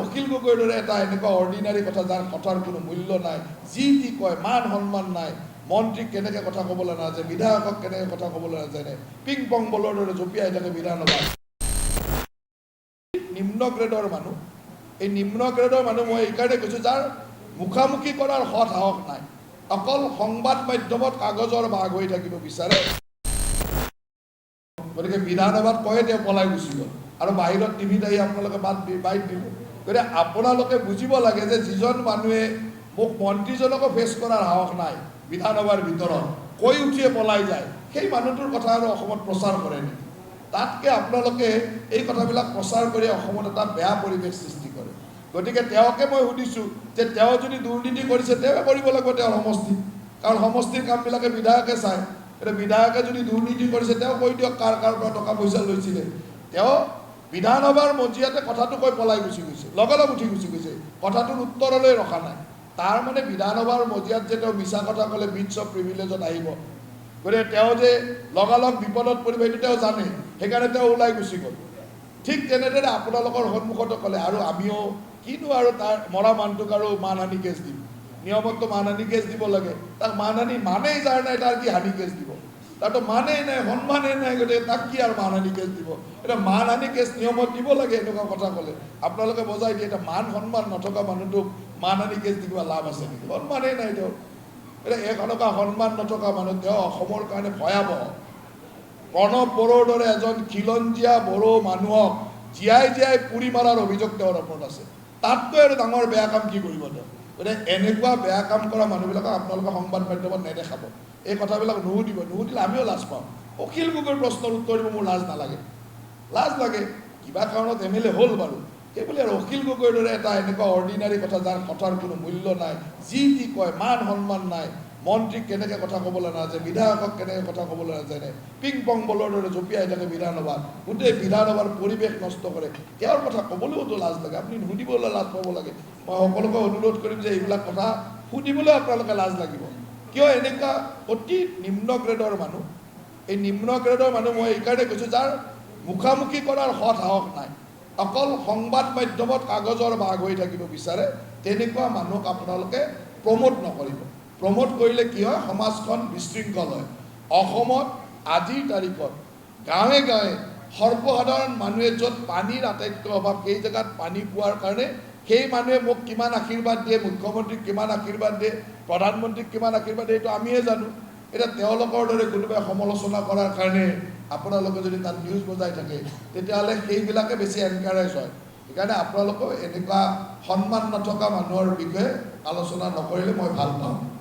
অখিল গগৈৰ দৰে এটা এনেকুৱা অৰ্ডিনাৰী কথা যাৰ কথাৰ কোনো মূল্য নাই, যি টি কয়, মান সন্মান নাই, মন্ত্ৰীক কেনেকৈ কথা ক'বলৈ নাজানে, বিধায়কক কেনেকৈ কথা ক'বলৈ নাজানে, পিং পং বলৰ দৰে জঁপিয়াই থাকে বিধানসভা। নিম্ন গ্ৰেডৰ মানুহ, এই নিম্ন গ্ৰেডৰ মানুহ মই এইকাৰণে কৈছোঁ যাৰ মুখামুখি কৰাৰ সৎ সাহস নাই, অকল সংবাদ মাধ্যমত কাগজৰ বাঘ হৈ থাকিব বিচাৰে। গতিকে বিধানসভাত কয়ে তেওঁ পলাই গুচি গ'ল আৰু বাহিৰত টিভিত আহি আপোনালোকে বাইট দিব। গতিকে আপোনালোকে বুজিব লাগে যে যিজন মানুহে মোক মন্ত্ৰীজনকো ফেচ কৰাৰ সাহস নাই বিধানসভাৰ ভিতৰত, কৈ উঠিয়ে পলাই যায়, সেই মানুহটোৰ কথা আৰু অসমত প্ৰচাৰ কৰে নেকি? তাতকৈ আপোনালোকে এই কথাবিলাক প্ৰচাৰ কৰি অসমত এটা বেয়া পৰিৱেশ সৃষ্টি কৰে। গতিকে তেওঁকে মই সুধিছোঁ যে তেওঁ যদি দুৰ্নীতি কৰিছে তেওঁৱে কৰিব লাগিব তেওঁৰ সমষ্টিত, কাৰণ সমষ্টিৰ কামবিলাকে বিধায়কে চায়। এতিয়া বিধায়কে যদি দুৰ্নীতি কৰিছে তেওঁ কৈ দিয়ক কাৰ কাৰ পৰা টকা পইচা লৈছিলে। তেওঁ বিধানসভাৰ মজিয়াতে কথাটো কৈ পলাই গুচি গৈছে, লগে লগে উঠি গুচি গৈছে, কথাটোৰ উত্তৰলৈ ৰখা নাই। তাৰ মানে বিধানসভাৰ মজিয়াত যে তেওঁ মিছা কথা ক'লে বিটছ অফ প্ৰিভিলেজত আহিব, গতিকে তেওঁ যে লগালগ বিপদত পৰিব সেইটো তেওঁ জানে, সেইকাৰণে তেওঁ ওলাই গুচি গ'ল। ঠিক তেনেদৰে আপোনালোকৰ সন্মুখতো ক'লে, আৰু আমিও কিনো আৰু তাৰ মৰা মানুহটোক আৰু মানহানি কেছ দিম, নিয়মততো মানহানি কেছ দিব লাগে, তাক মানহানি মানেই যাৰ নাই তাৰ কি হানি কেছ দিব, তাৰতো মানেই নাই, সন্মানেই নাই, গতিকে তাক কি আৰু মানহানি কেছ দিব। এতিয়া মানহানি কেছ নিয়মত দিব লাগে, এনেকুৱা কথা ক'লে আপোনালোকে বজাই দিয়ে। এতিয়া মান সন্মান নথকা মানুহটোক মানহানি কেছ দিব লাভ আছে নেকি? সন্মানেই নাই তেওঁ। এতিয়া এনেকুৱা সন্মান নথকা মানুহ তেওঁ অসমৰ কাৰণে ভয়াৱহ। প্ৰণৱ বড়োৰ দৰে এজন খিলঞ্জীয়া বড়ো মানুহক জীয়াই জীয়াই পুৰি মাৰাৰ অভিযোগ তেওঁৰ ওপৰত আছে, তাতকৈ আৰু ডাঙৰ বেয়া কাম কি কৰিব তেওঁ? গতিকে এনেকুৱা বেয়া কাম কৰা মানুহবিলাকক আপোনালোকে সংবাদ মাধ্যমত নেদেখাব, এই কথাবিলাক নুসুধিব, নুসুধিলে আমিও লাজ পাওঁ। অখিল গগৈৰ প্ৰশ্নৰ উত্তৰ দিব মোৰ লাজ নালাগে? লাজ লাগে, কিবা কাৰণত MLA হ'ল বাৰু, সেইবুলি আৰু অখিল গগৈৰ দৰে এটা এনেকুৱা অৰ্ডিনাৰী কথা যাৰ কথাৰ কোনো মূল্য নাই, যি টি কয়, মান সন্মান নাই, মন্ত্ৰীক কেনেকৈ কথা ক'বলৈ নাজানে, বিধায়কক কেনেকৈ কথা ক'বলৈ নাজানে, পিং পং বলৰ দৰে জঁপিয়াই থাকে বিধানসভাত, গোটেই বিধানসভাৰ পৰিৱেশ নষ্ট কৰে, তেওঁৰ কথা ক'বলৈওতো লাজ লাগে, আপুনি সুধিবলৈ লাজ পাব লাগে। মই সকলোকে অনুৰোধ কৰিম যে এইবিলাক কথা সুধিবলৈ আপোনালোকে লাজ লাগিব। কিয় এনেকুৱা অতি নিম্ন গ্ৰেডৰ মানুহ, এই নিম্ন গ্ৰেডৰ মানুহ মই এইকাৰণে কৈছোঁ যাৰ মুখামুখি কৰাৰ সৎ সাহস নাই, অকল সংবাদ মাধ্যমত কাগজৰ বাঘ হৈ থাকিব বিচাৰে, তেনেকুৱা মানুহক আপোনালোকে প্ৰমোট নকৰিব। প্ৰমোট কৰিলে কি হয়, সমাজখন বিশৃংখল হয়। অসমত আজিৰ তাৰিখত গাঁৱে গাঁৱে সৰ্বসাধাৰণ মানুহে য'ত পানীৰ আটাইতকৈ অভাৱ, সেই জেগাত পানী পোৱাৰ কাৰণে সেই মানুহে মোক কিমান আশীৰ্বাদ দিয়ে, মুখ্যমন্ত্ৰীক কিমান আশীৰ্বাদ দিয়ে, প্ৰধানমন্ত্ৰীক কিমান আশীৰ্বাদ দিয়ে, এইটো আমিহে জানো। এতিয়া তেওঁলোকৰ দৰে কোনোবাই সমালোচনা কৰাৰ কাৰণে আপোনালোকে যদি তাত নিউজ বজাই থাকে, তেতিয়াহ'লে সেইবিলাকে বেছি এনকাৰেজ হয়। সেইকাৰণে আপোনালোকেও এনেকুৱা সন্মান নথকা মানুহৰ বিষয়ে আলোচনা নকৰিলে মই ভাল পাওঁ।